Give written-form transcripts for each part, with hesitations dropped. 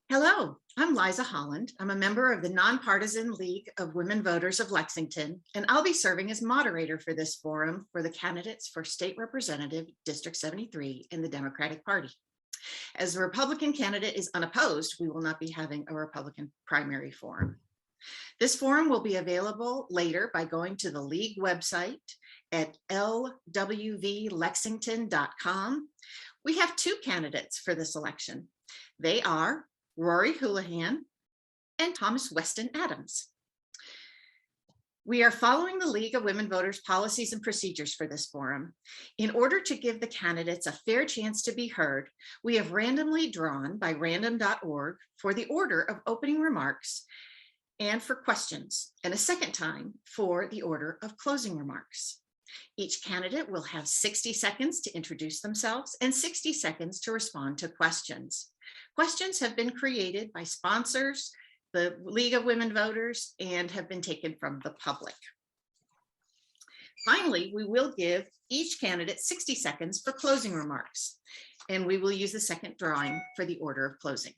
Hello, I'm Liza Holland. I'm a member of the Nonpartisan League of Women Voters of Lexington, and I'll be serving as moderator for this forum for the candidates for State Representative District 73 in the Democratic Party. As the Republican candidate is unopposed, we will not be having a Republican primary forum. This forum will be available later by going to the League website at LWVLexington.com. We have two candidates for this election. They are Rory Houlihan and Thomas Westin Adams. We are following the League of Women Voters policies and procedures for this forum. In order to give the candidates a fair chance to be heard, we have randomly drawn by random.org for the order of opening remarks and for questions, and a second time for the order of closing remarks. Each candidate will have 60 seconds to introduce themselves and 60 seconds to respond to questions. Questions have been created by sponsors, the League of Women Voters, and have been taken from the public. Finally, we will give each candidate 60 seconds for closing remarks, and we will use the second drawing for the order of closing.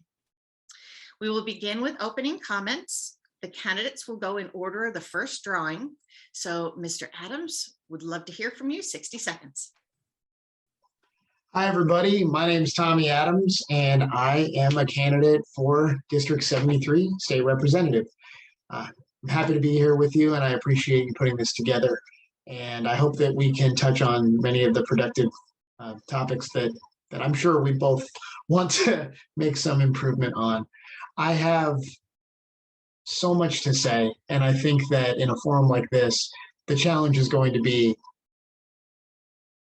We will begin with opening comments. The candidates will go in order of the first drawing. So Mr. Adams, would love to hear from you, 60 seconds. Hi, everybody. My name is Tommy Adams, and I am a candidate for District 73 State Representative. I'm happy to be here with you, and I appreciate you putting this together. And I hope that we can touch on many of the productive topics that I'm sure we both want to make some improvement on. I have so much to say, and I think that in a forum like this, the challenge is going to be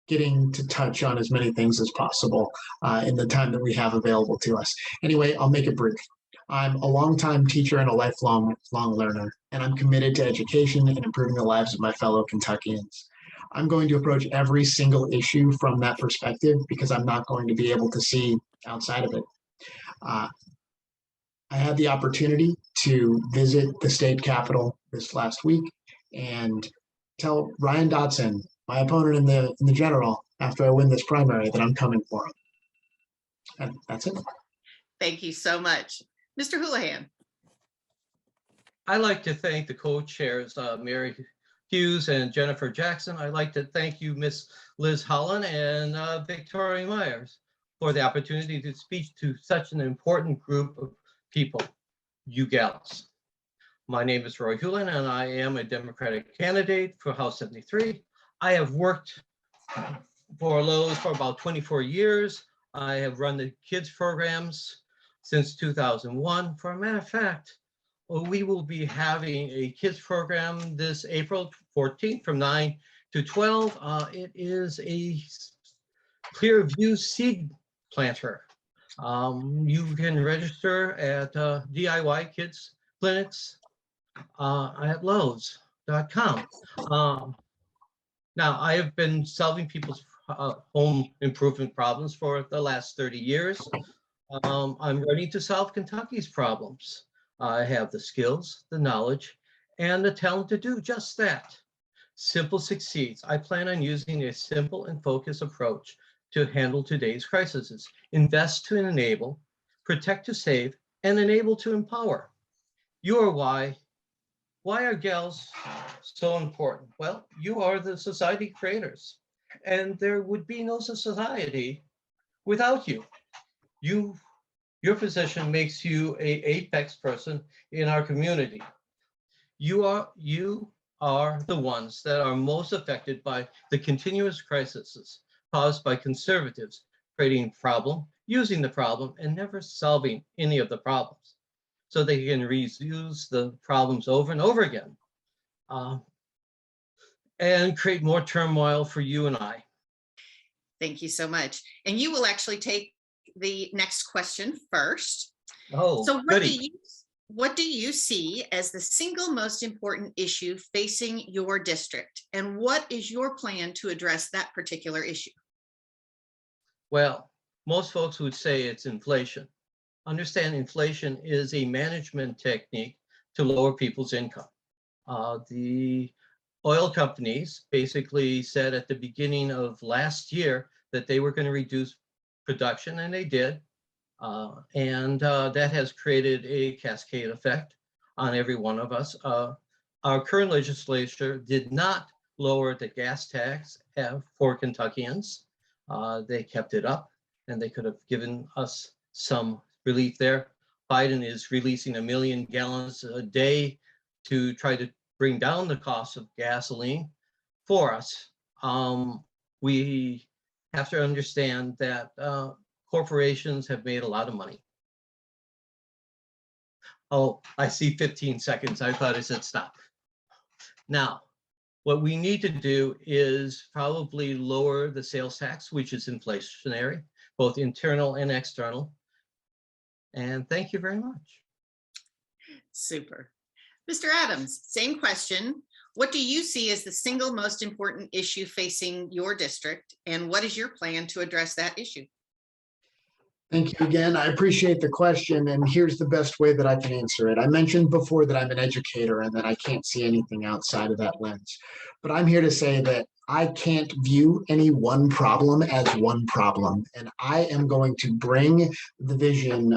getting to touch on as many things as possible in the time that we have available to us. Anyway, I'll make it brief. I'm a longtime teacher and a lifelong learner, and I'm committed to education and improving the lives of my fellow Kentuckians. I'm going to approach every single issue from that perspective because I'm not going to be able to see outside of it. I had the opportunity to visit the state capitol this last week and tell Ryan Dotson, my opponent in the general, after I win this primary, that I'm coming for him. And that's it. Thank you so much. Mr. Houlihan. I'd like to thank the co-chairs, Mary Hughes and Jennifer Jackson. I'd like to thank you, Miss Liz Hulin and Victoria Myers, for the opportunity to speak to such an important group of people, you gals. My name is Rory Hulin, and I am a Democratic candidate for House 73. I have worked for Lowe's for about 24 years. I have run the kids programs since 2001. For a matter of fact, we will be having a kids program this April 14th from 9 to 12. It is a Clearview seed planter. You can register at DIY kids clinics at Lowe's.com. Now, I have been solving people's home improvement problems for the last 30 years. I'm ready to solve Kentucky's problems. I have the skills, the knowledge, and the talent to do just that. Simple succeeds. I plan on using a simple and focused approach to handle today's crises. Invest to enable, protect to save, and enable to empower. You are why. Why are gals so important? Well, you are the society creators, and there would be no society without you. Your position makes you an apex person in our community. You are the ones that are most affected by the continuous crises caused by conservatives creating a problem, using the problem, and never solving any of the problems. So they can reuse the problems over and over again and create more turmoil for you and I. Thank you so much. And you will actually take the next question first. Oh, so goody. What do you see as the single most important issue facing your district? And what is your plan to address that particular issue? Well, most folks would say it's inflation. Understand inflation is a management technique to lower people's income. The oil companies basically said at the beginning of last year that they were going to reduce production, and they did. That has created a cascade effect on every one of us. Our current legislature did not lower the gas tax for Kentuckians. They kept it up, and they could have given us some relief there. Biden is releasing 1 million gallons a day to try to bring down the cost of gasoline for us. We have to understand that corporations have made a lot of money. Oh, I see 15 seconds. I thought I said stop. Now, what we need to do is probably lower the sales tax, which is inflationary, both internal and external. And thank you very much. Super. Mr. Adams, same question. What do you see as the single most important issue facing your district, and what is your plan to address that issue? Thank you again. I appreciate the question, and here's the best way that I can answer it. I mentioned before that I'm an educator and that I can't see anything outside of that lens. But I'm here to say that I can't view any one problem as one problem, and I am going to bring the vision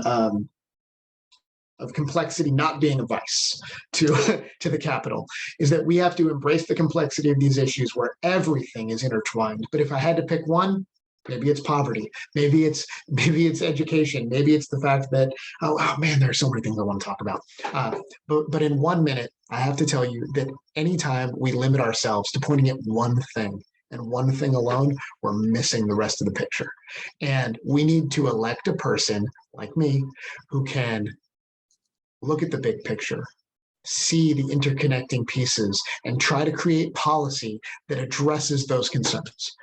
of complexity not being a vice to the Capitol, is that we have to embrace the complexity of these issues where everything is intertwined. But if I had to pick one, maybe it's poverty, maybe it's education, maybe it's the fact that, oh man, there's so many things I want to talk about. But in 1 minute, I have to tell you that anytime we limit ourselves to pointing at one thing and one thing alone, we're missing the rest of the picture. And we need to elect a person like me who can look at the big picture, see the interconnecting pieces, and try to create policy that addresses those concerns.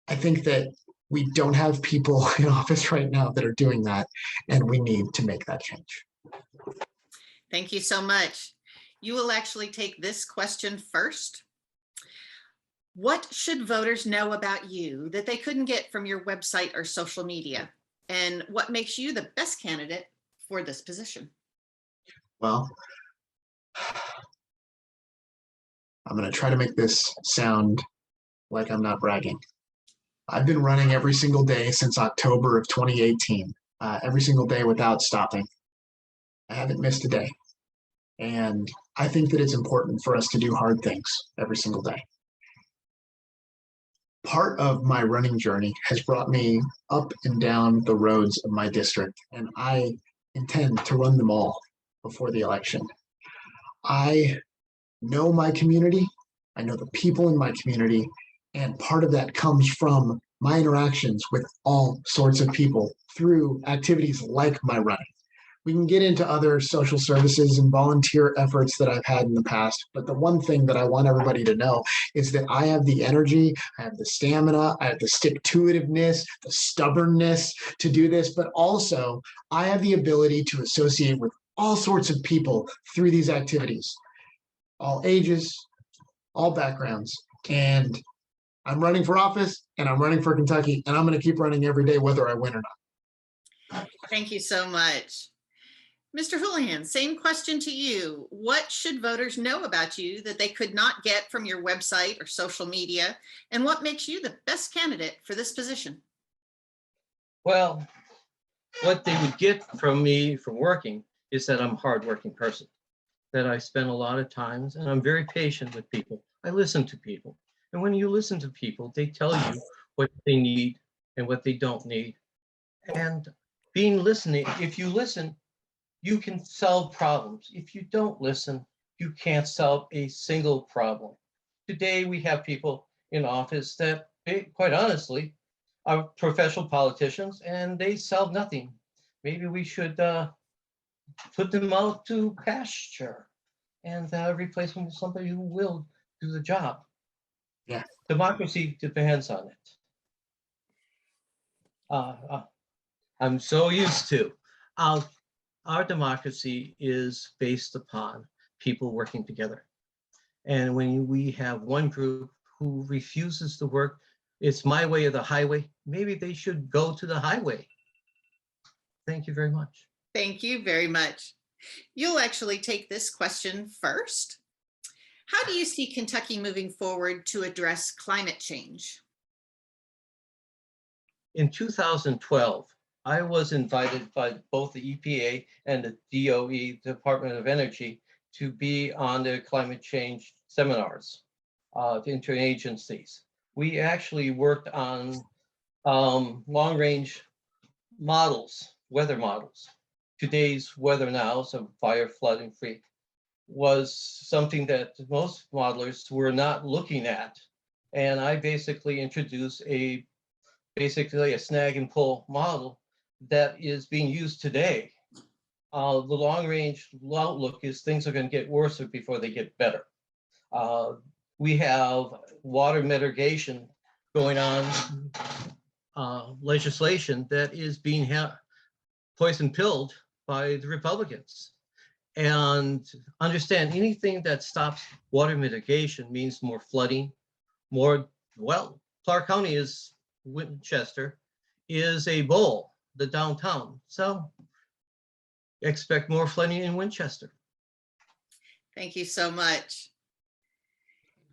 I think that we don't have people in office right now that are doing that, and we need to make that change. Thank you so much. You will actually take this question first. What should voters know about you that they couldn't get from your website or social media? And what makes you the best candidate for this position? Well, I'm going to try to make this sound like I'm not bragging. I've been running every single day since October of 2018, every single day without stopping. I haven't missed a day. And I think that it's important for us to do hard things every single day. Part of my running journey has brought me up and down the roads of my district, and I intend to run them all before the election. I know my community, I know the people in my community, and part of that comes from my interactions with all sorts of people through activities like my running. We can get into other social services and volunteer efforts that I've had in the past, but the one thing that I want everybody to know is that I have the energy, I have the stamina, I have the stick-to-itiveness, the stubbornness to do this, but also I have the ability to associate with all sorts of people through these activities, all ages, all backgrounds, and I'm running for office and I'm running for Kentucky, and I'm going to keep running every day, whether I win or not. Thank you so much. Mr. Houlihan, same question to you. What should voters know about you that they could not get from your website or social media? And what makes you the best candidate for this position? Well, what they would get from me from working is that I'm a hardworking person, that I spend a lot of times, and I'm very patient with people. I listen to people. And when you listen to people, they tell you what they need and what they don't need. And being listening, if you listen, you can solve problems. If you don't listen, you can't solve a single problem. Today, we have people in office that, quite honestly, are professional politicians, and they solve nothing. Maybe we should put them out to pasture and replace them with somebody who will do the job. Yeah. Democracy depends on it. I'm so used to. Our democracy is based upon people working together. And when we have one group who refuses to work, it's my way or the highway, maybe they should go to the highway. Thank you very much. Thank you very much. You'll actually take this question first. How do you see Kentucky moving forward to address climate change? In 2012, I was invited by both the EPA and the DOE, Department of Energy, to be on their climate change seminars of interagencies. We actually worked on long-range models, weather models. Today's weather now, so fire, flood, and freak, was something that most modelers were not looking at. And I basically introduced basically a snag and pull model that is being used today. The long range outlook is things are going to get worse before they get better. We have water mitigation going on, legislation that is being poison pilled by the Republicans. And understand, anything that stops water mitigation means more flooding, well, Clark County is, Winchester is a bowl, the downtown. So expect more flooding in Winchester. Thank you so much.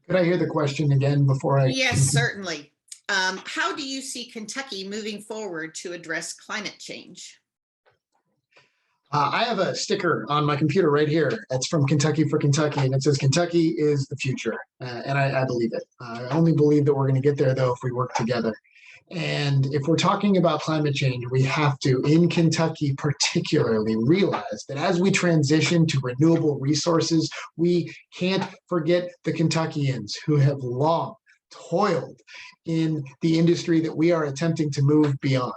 Could I hear the question again before I? Yes, certainly. How do you see Kentucky moving forward to address climate change? I have a sticker on my computer right here. It's from Kentucky for Kentucky, and it says Kentucky is the future. And I believe it. I only believe that we're going to get there, though, if we work together. And if we're talking about climate change, we have to, in Kentucky particularly, realize that as we transition to renewable resources, we can't forget the Kentuckians who have long toiled in the industry that we are attempting to move beyond.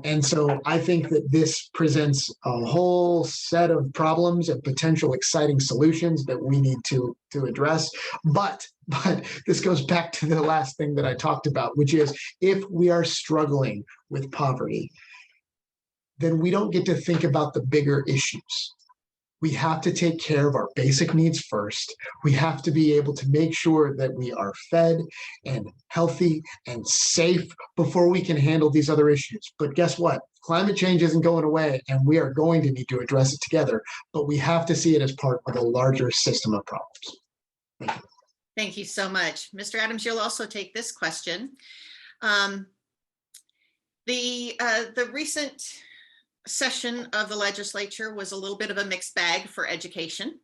And so I think that this presents a whole set of problems and potential exciting solutions that we need to address. But this goes back to the last thing that I talked about, which is if we are struggling with poverty, then we don't get to think about the bigger issues. We have to take care of our basic needs first. We have to be able to make sure that we are fed and healthy and safe before we can handle these other issues. But guess what? Climate change isn't going away, and we are going to need to address it together, but we have to see it as part of a larger system of problems. Thank you. Thank you so much. Mr. Adams, you'll also take this question. The recent session of the legislature was a little bit of a mixed bag for education.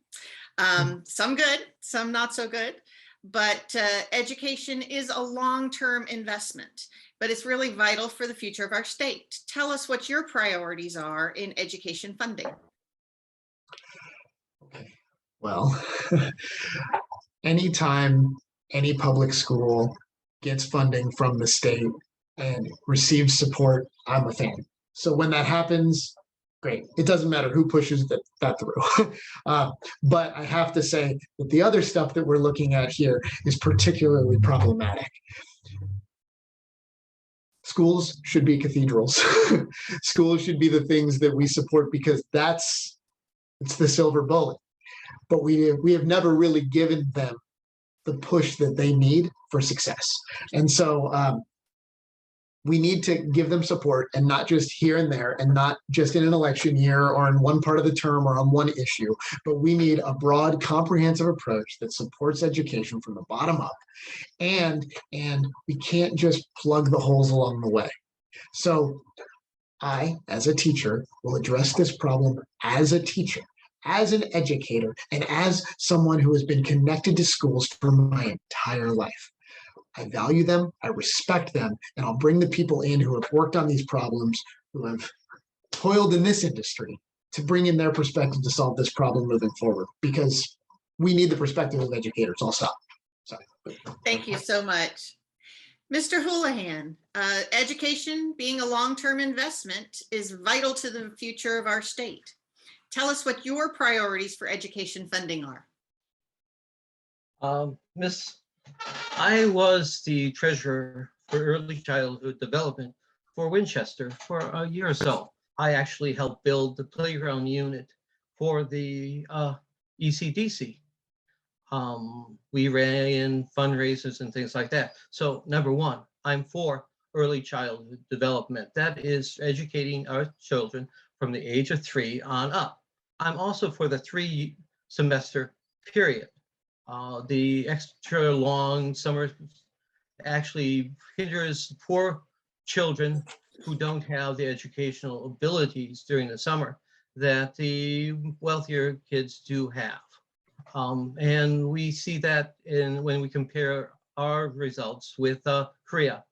Some good, some not so good, but education is a long-term investment, but it's really vital for the future of our state. Tell us what your priorities are in education funding. Okay. Well, anytime any public school gets funding from the state and receives support, I'm a fan. So when that happens, great. It doesn't matter who pushes that through. But I have to say that the other stuff that we're looking at here is particularly problematic. Schools should be cathedrals. Schools should be the things that we support because it's the silver bullet. But we have never really given them the push that they need for success. And so we need to give them support, and not just here and there, and not just in an election year or in one part of the term or on one issue, but we need a broad, comprehensive approach that supports education from the bottom up. And we can't just plug the holes along the way. So I, as a teacher, will address this problem as a teacher, as an educator, and as someone who has been connected to schools for my entire life. I value them, I respect them, and I'll bring the people in who have worked on these problems, who have toiled in this industry, to bring in their perspective to solve this problem moving forward, because we need the perspective of educators. I'll stop. Sorry. Thank you so much. Mr. Houlihan, education being a long-term investment is vital to the future of our state. Tell us what your priorities for education funding are. I was the treasurer for early childhood development for Winchester for a year or so. I actually helped build the playground unit for the ECDC. We ran fundraisers and things like that. So number one, I'm for early childhood development. That is educating our children from the age of 3 on up. I'm also for the 3-semester period. The extra long summer actually hinders poor children who don't have the educational abilities during the summer that the wealthier kids do have. And we see that when we compare our results with Korea.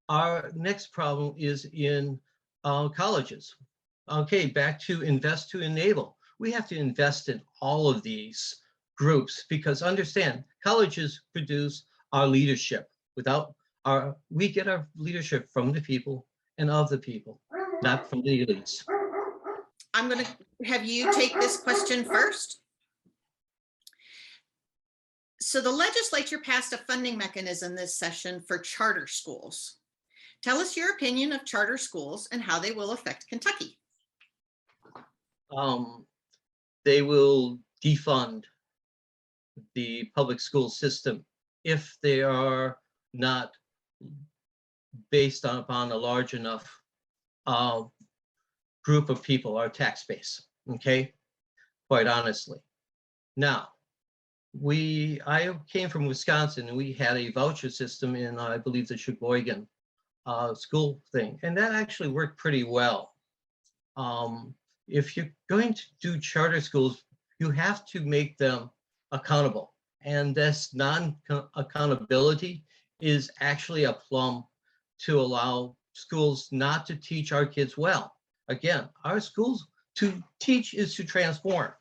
Our next problem is in colleges. Okay, back to invest to enable. We have to invest in all of these groups because understand, colleges produce our leadership. We get our leadership from the people and of the people, not from the elites. I'm going to have you take this question first. So the legislature passed a funding mechanism this session for charter schools. Tell us your opinion of charter schools and how they will affect Kentucky. They will defund the public school system if they are not based upon a large enough group of people, our tax base, okay? Quite honestly. Now, I came from Wisconsin and we had a voucher system in, I believe, the Sheboygan school thing, and that actually worked pretty well. If you're going to do charter schools, you have to make them accountable, and this non-accountability is actually a plum to allow schools not to teach our kids well. Again, our schools to teach is to transform.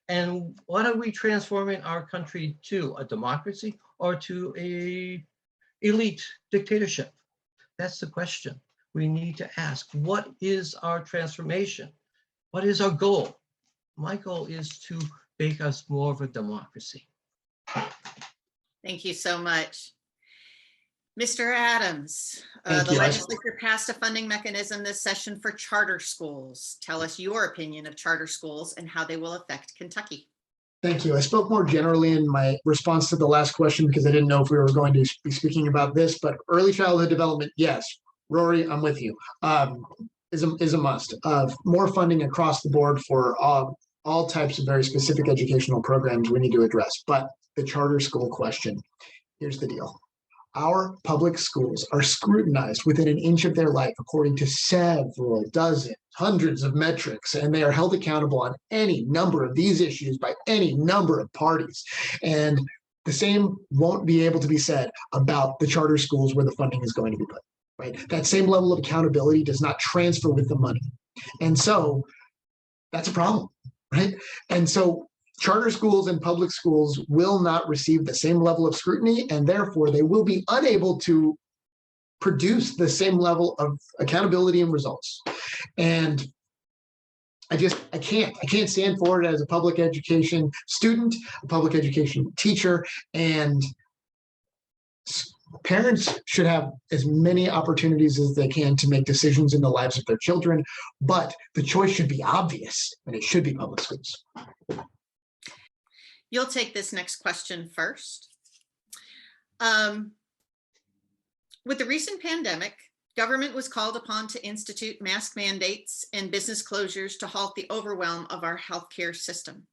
And what are we transforming our country to? A democracy or to a elite dictatorship? That's the question we need to ask. What is our transformation? What is our goal? My goal is to make us more of a democracy. Thank you so much. Mr. Adams, the legislature passed a funding mechanism this session for charter schools. Tell us your opinion of charter schools and how they will affect Kentucky. Thank you. I spoke more generally in my response to the last question because I didn't know if we were going to be speaking about this, but early childhood development, yes. Rory, I'm with you, is a must. More funding across the board for all types of very specific educational programs we need to address. But the charter school question, here's the deal. Our public schools are scrutinized within an inch of their life according to several dozen, hundreds of metrics, and they are held accountable on any number of these issues by any number of parties. And the same won't be able to be said about the charter schools where the funding is going to be put, right? That same level of accountability does not transfer with the money. And so that's a problem, right? And so charter schools and public schools will not receive the same level of scrutiny, and therefore they will be unable to produce the same level of accountability and results. And I can't stand for it as a public education student, a public education teacher, and parents should have as many opportunities as they can to make decisions in the lives of their children, but the choice should be obvious, and it should be public schools. You'll take this next question first. With the recent pandemic, government was called upon to institute mask mandates and business closures to halt the overwhelm of our healthcare system.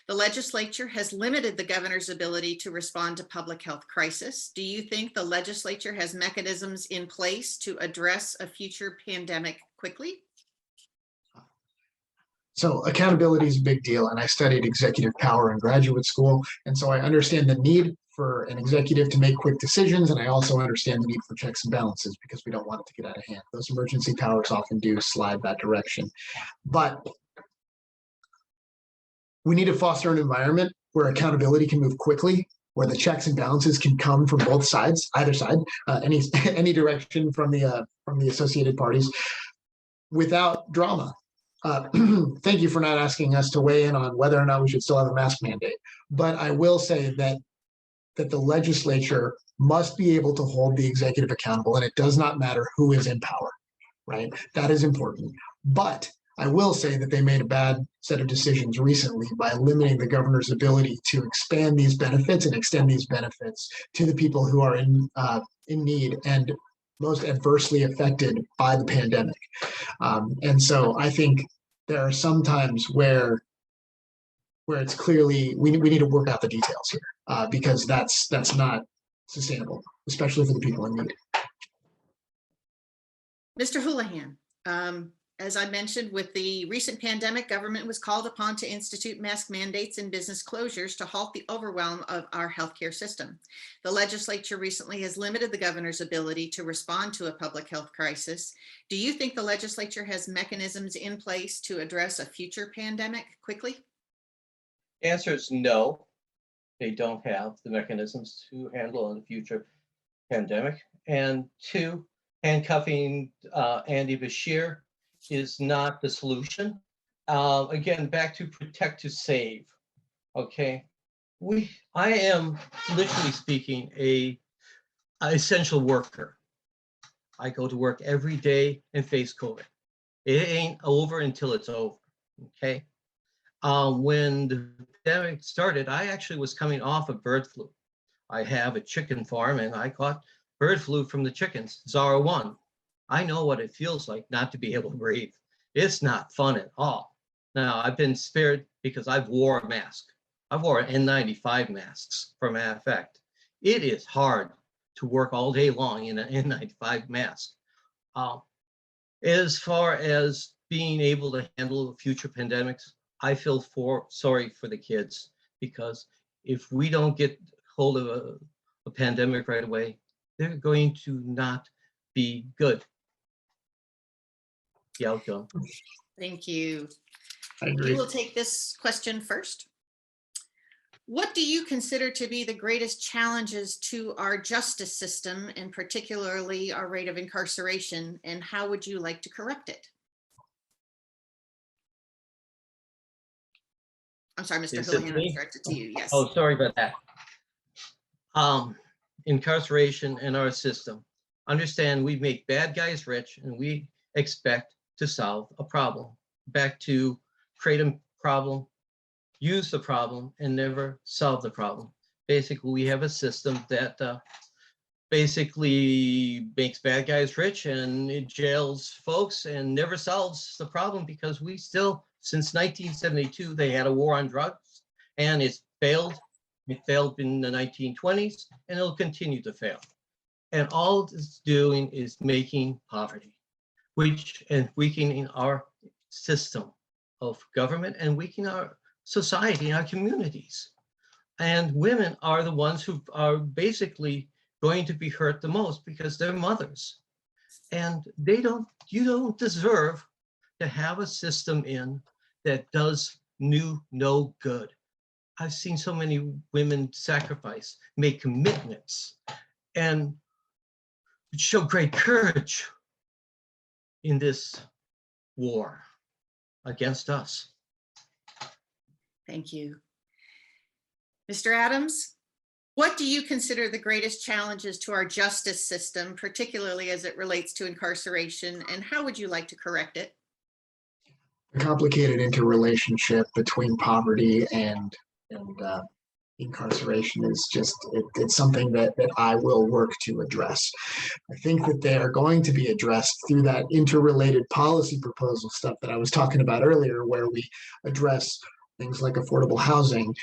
The legislature has limited the governor's ability to respond to public health crisis. Do you think the legislature has mechanisms in place to address a future pandemic quickly? So accountability is a big deal, and I studied executive power in graduate school, and so I understand the need for an executive to make quick decisions, and I also understand the need for checks and balances because we don't want it to get out of hand. Those emergency powers often do slide that direction. But we need to foster an environment where accountability can move quickly, where the checks and balances can come from both sides, either side, any direction from the associated parties, without drama. Thank you for not asking us to weigh in on whether or not we should still have a mask mandate. But I will say that the legislature must be able to hold the executive accountable, and it does not matter who is in power, right? That is important. But I will say that they made a bad set of decisions recently by limiting the governor's ability to expand these benefits and extend these benefits to the people who are in need and most adversely affected by the pandemic. And so I think there are some times where it's clearly we need to work out the details here because that's not sustainable, especially for the people in need. Mr. Houlihan, as I mentioned, with the recent pandemic, government was called upon to institute mask mandates and business closures to halt the overwhelm of our healthcare system. The legislature recently has limited the governor's ability to respond to a public health crisis. Do you think the legislature has mechanisms in place to address a future pandemic quickly? The answer is no. They don't have the mechanisms to handle a future pandemic. And two, handcuffing Andy Bashir is not the solution. Again, back to protect to save. Okay, I am literally speaking a essential worker. I go to work every day and face COVID. It ain't over until it's over. Okay. When the pandemic started, I actually was coming off of bird flu. I have a chicken farm and I caught bird flu from the chickens, Zara 1. I know what it feels like not to be able to breathe. It's not fun at all. Now, I've been spared because I've wore a mask. I've wore N95 masks, for matter of fact. It is hard to work all day long in an N95 mask. As far as being able to handle future pandemics, I feel sorry for the kids, because if we don't get hold of a pandemic right away, they're going to not be good. The outcome. Thank you. I agree. You will take this question first. What do you consider to be the greatest challenges to our justice system, and particularly our rate of incarceration, and how would you like to correct it? I'm sorry, Mr. Houlihan, I'm directed to you. Yes. Oh, sorry about that. Incarceration in our system. Understand, we make bad guys rich and we expect to solve a problem. Back to create a problem, use the problem, and never solve the problem. Basically, we have a system that basically makes bad guys rich and it jails folks and never solves the problem, because we still, since 1972, they had a war on drugs and it's failed. It failed in the 1920s and it'll continue to fail. And all it's doing is making poverty, and weakening our system of government and weakening our society and our communities. And women are the ones who are basically going to be hurt the most, because they're mothers. And you don't deserve to have a system in that does no good. I've seen so many women sacrifice, make commitments, and show great courage in this war against us. Thank you. Mr. Adams, what do you consider the greatest challenges to our justice system, particularly as it relates to incarceration, and how would you like to correct it? The complicated interrelationship between poverty and incarceration is just, it's something that I will work to address. I think that they are going to be addressed through that interrelated policy proposal stuff that I was talking about earlier, where we address things like affordable housing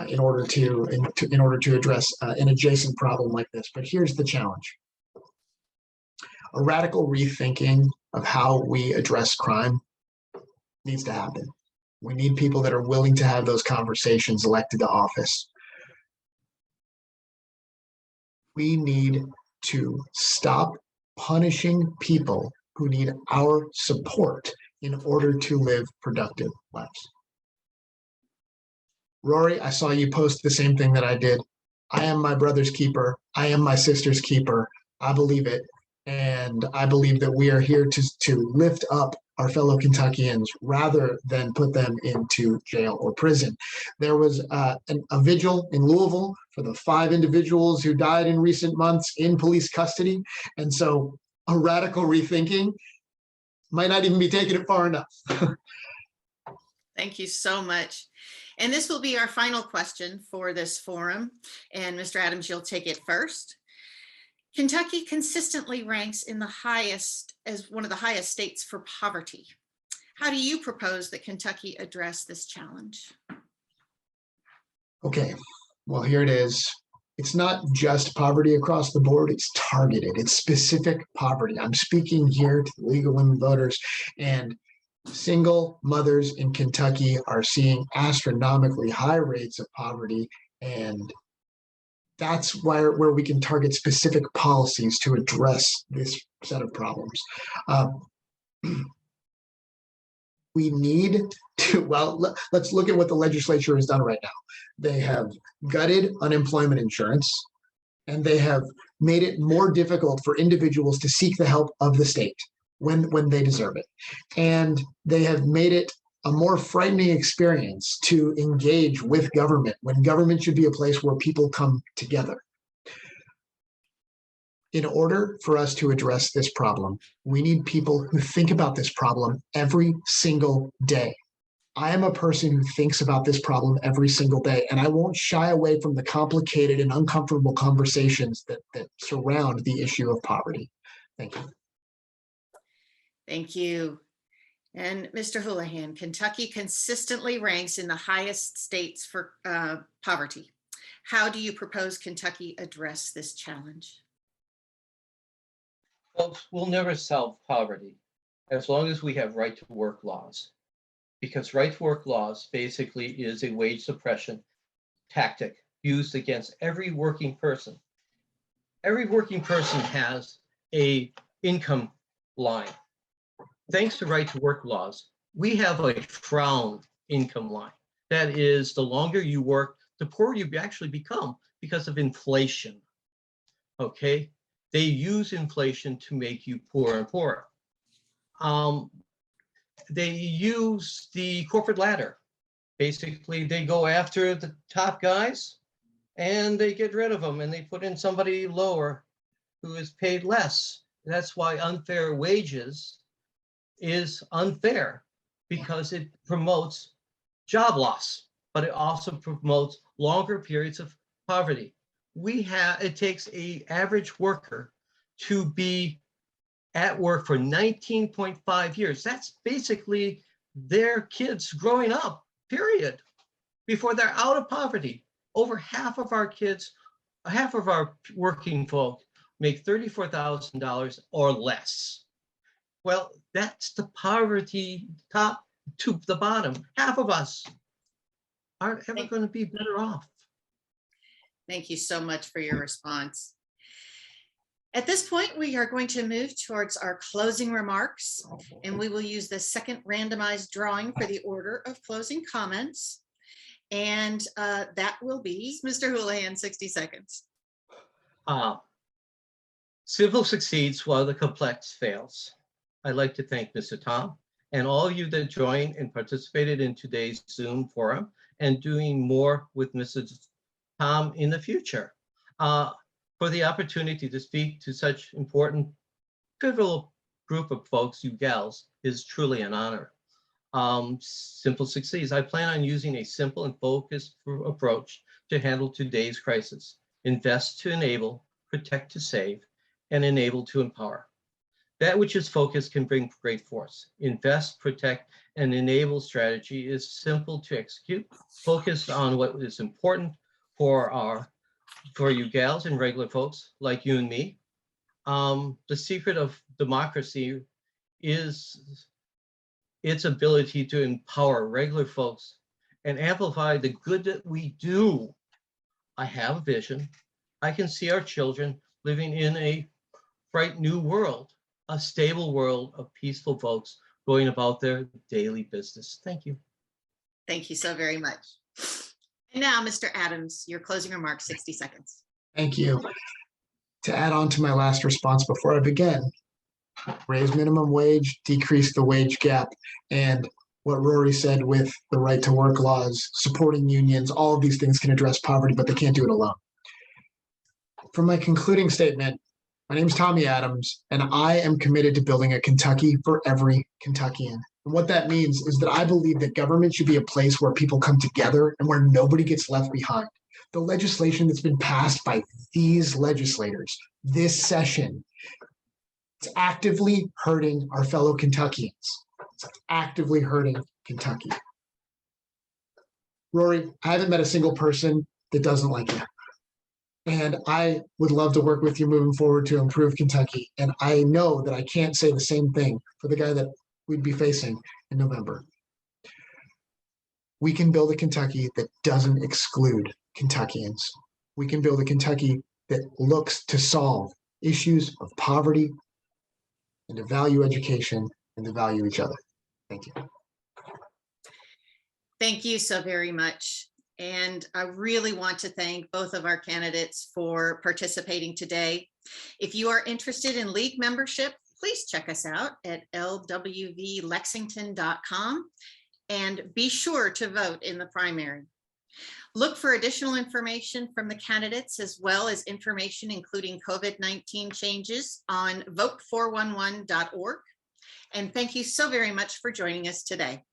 in order to address an adjacent problem like this. But here's the challenge. A radical rethinking of how we address crime needs to happen. We need people that are willing to have those conversations elected to office. We need to stop punishing people who need our support in order to live productive lives. Rory, I saw you post the same thing that I did. I am my brother's keeper. I am my sister's keeper. I believe it. And I believe that we are here to lift up our fellow Kentuckians rather than put them into jail or prison. There was a vigil in Louisville for the 5 individuals who died in recent months in police custody. And so a radical rethinking might not even be taking it far enough. Thank you so much. And this will be our final question for this forum. And Mr. Adams, you'll take it first. Kentucky consistently ranks in the highest, as one of the highest states for poverty. How do you propose that Kentucky address this challenge? Okay, well, here it is. it's not just poverty across the board, it's targeted, it's specific poverty. I'm speaking here to legal women voters, and single mothers in Kentucky are seeing astronomically high rates of poverty, and that's where we can target specific policies to address this set of problems. We need to, well, let's look at what the legislature has done right now. They have gutted unemployment insurance, and they have made it more difficult for individuals to seek the help of the state when they deserve it. And they have made it a more frightening experience to engage with government when government should be a place where people come together. In order for us to address this problem, we need people who think about this problem every single day. I am a person who thinks about this problem every single day, and I won't shy away from the complicated and uncomfortable conversations that surround the issue of poverty. Thank you. Thank you. And Mr. Houlihan, Kentucky consistently ranks in the highest states for poverty. How do you propose Kentucky address this challenge? Folks, we'll never solve poverty as long as we have right to work laws, because right to work laws basically is a wage suppression tactic used against every working person. Every working person has an income line. Thanks to right to work laws, we have a frown income line. That is, the longer you work, the poorer you actually become because of inflation. Okay? They use inflation to make you poorer and poorer. They use the corporate ladder. Basically, they go after the top guys and they get rid of them and they put in somebody lower who is paid less. That's why unfair wages is unfair, because it promotes job loss, but it also promotes longer periods of poverty. It takes an average worker to be at work for 19.5 years. That's basically their kids growing up, period, before they're out of poverty. Over half of our kids, half of our working folk make $34,000 or less. Well, that's the poverty top to the bottom. Half of us aren't ever going to be better off. Thank you so much for your response. At this point, we are going to move towards our closing remarks, and we will use the second randomized drawing for the order of closing comments. And that will be Mr. Houlihan, 60 seconds. Simple succeeds while the complex fails. I'd like to thank Mr. Tom and all of you that joined and participated in today's Zoom forum, and doing more with Mr. Tom in the future. For the opportunity to speak to such important, pivotal group of folks, you gals, is truly an honor. Simple succeeds. I plan on using a simple and focused approach to handle today's crisis. Invest to enable, protect to save, and enable to empower. That which is focused can bring great force. Invest, protect, and enable strategy is simple to execute, focused on what is important for you gals and regular folks like you and me. The secret of democracy is its ability to empower regular folks and amplify the good that we do. I have a vision. I can see our children living in a bright new world, a stable world of peaceful folks going about their daily business. Thank you. Thank you so very much. And now, Mr. Adams, your closing remarks, 60 seconds. Thank you. To add on to my last response before I begin, raise minimum wage, decrease the wage gap, and what Rory said with the right to work laws, supporting unions, all of these things can address poverty, but they can't do it alone. For my concluding statement, my name is Tommy Adams, and I am committed to building a Kentucky for every Kentuckian. And what that means is that I believe that government should be a place where people come together and where nobody gets left behind. The legislation that's been passed by these legislators this session, it's actively hurting our fellow Kentuckians. It's actively hurting Kentucky. Rory, I haven't met a single person that doesn't like you. And I would love to work with you moving forward to improve Kentucky. And I know that I can't say the same thing for the guy that we'd be facing in November. We can build a Kentucky that doesn't exclude Kentuckians. We can build a Kentucky that looks to solve issues of poverty and to value education and to value each other. Thank you. Thank you so very much. And I really want to thank both of our candidates for participating today. If you are interested in league membership, please check us out at lwvlexington.com and be sure to vote in the primary. Look for additional information from the candidates as well as information including COVID-19 changes on vote411.org. And thank you so very much for joining us today.